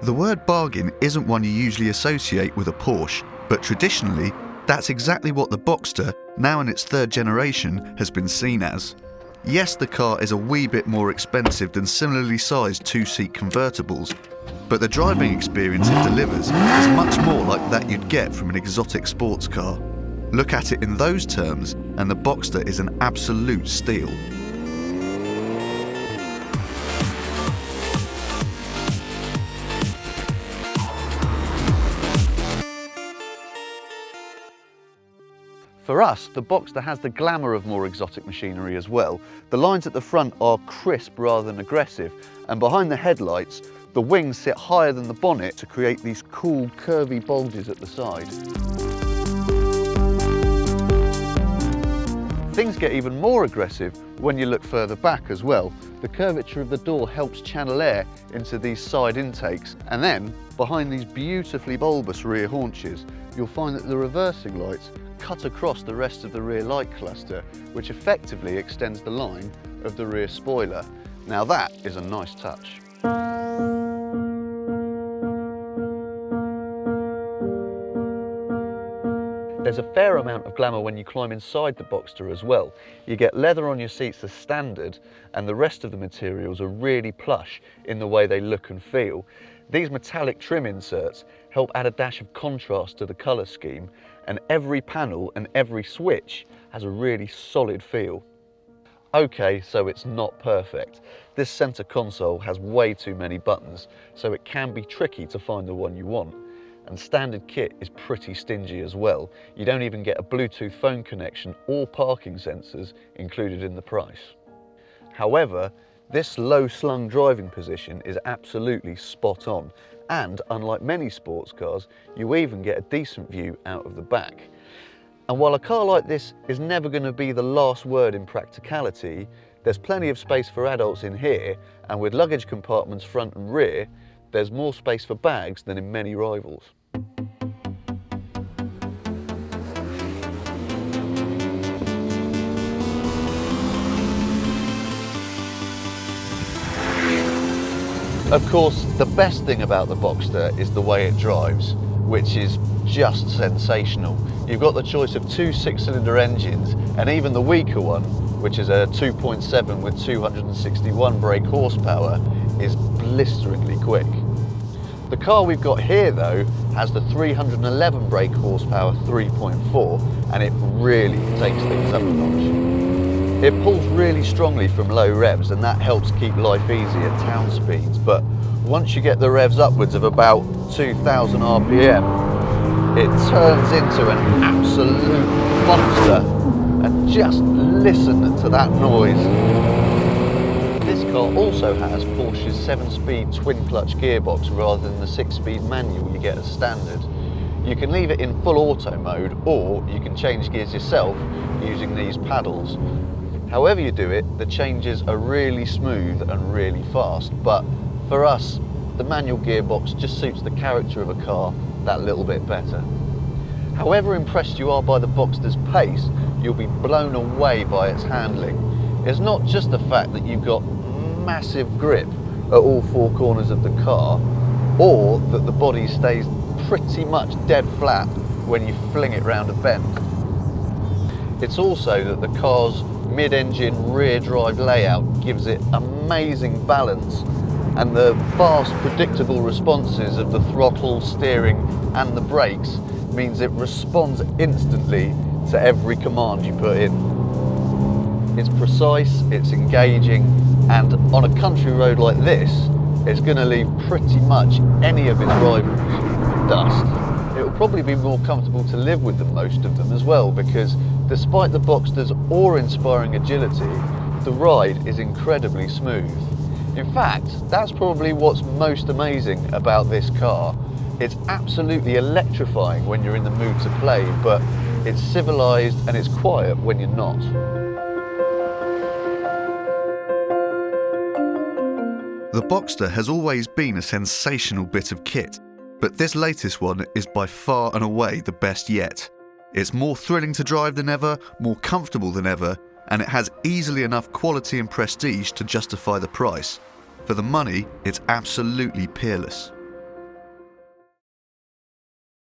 The word bargain isn't one you usually associate with a Porsche, but traditionally, that's exactly what the Boxster, now in its third generation, has been seen as. Yes, the car is a wee bit more expensive than similarly sized two-seat convertibles, but the driving experience it delivers is much more like that you'd get from an exotic sports car. Look at it in those terms, and the Boxster is an absolute steal. For us, the Boxster has the glamour of more exotic machinery as well. The lines at the front are crisp rather than aggressive, and behind the headlights, the wings sit higher than the bonnet to create these cool, curvy bulges at the side. Things get even more aggressive when you look further back as well. The curvature of the door helps channel air into these side intakes, and then, behind these beautifully bulbous rear haunches, you'll find that the reversing lights cut across the rest of the rear light cluster, which effectively extends the line of the rear spoiler. Now that is a nice touch. There's a fair amount of glamour when you climb inside the Boxster as well. You get leather on your seats as standard, and the rest of the materials are really plush in the way they look and feel. These metallic trim inserts help add a dash of contrast to the colour scheme, and every panel and every switch has a really solid feel. Okay, so it's not perfect. This centre console has way too many buttons, so it can be tricky to find the one you want. And standard kit is pretty stingy as well. You don't even get a Bluetooth phone connection or parking sensors included in the price. However, this low-slung driving position is absolutely spot on, and unlike many sports cars, you even get a decent view out of the back. And while a car like this is never going to be the last word in practicality, there's plenty of space for adults in here, and with luggage compartments front and rear, there's more space for bags than in many rivals. Of course, the best thing about the Boxster is the way it drives, which is just sensational. You've got the choice of two 6-cylinder engines, and even the weaker one, which is a 2.7 with 261 brake horsepower, is blisteringly quick. The car we've got here though has the 311 brake horsepower 3.4, and it really takes things up a notch. It pulls really strongly from low revs, and that helps keep life easy at town speeds, but once you get the revs upwards of about 2,000 RPM, it turns into an absolute monster. And just listen to that noise. This car also has Porsche's 7-speed twin-clutch gearbox rather than the 6-speed manual you get as standard. You can leave it in full auto mode, or you can change gears yourself using these paddles. However you do it, the changes are really smooth and really fast, but for us, the manual gearbox just suits the character of a car that little bit better. However impressed you are by the Boxster's pace, you'll be blown away by its handling. It's not just the fact that you've got massive grip at all four corners of the car, or that the body stays pretty much dead flat when you fling it round a bend. It's also that the car's mid-engine rear drive layout gives it amazing balance, and the fast, predictable responses of the throttle, steering and the brakes means it responds instantly to every command you put in. It's precise, it's engaging, and on a country road like this, it's going to leave pretty much any of its rivals in dust. It will probably be more comfortable to live with than most of them as well, because despite the Boxster's awe-inspiring agility, the ride is incredibly smooth. In fact, that's probably what's most amazing about this car. It's absolutely electrifying when you're in the mood to play, but it's civilised and it's quiet when you're not. The Boxster has always been a sensational bit of kit, but this latest one is by far and away the best yet. It's more thrilling to drive than ever, more comfortable than ever, and it has easily enough quality and prestige to justify the price. For the money, it's absolutely peerless.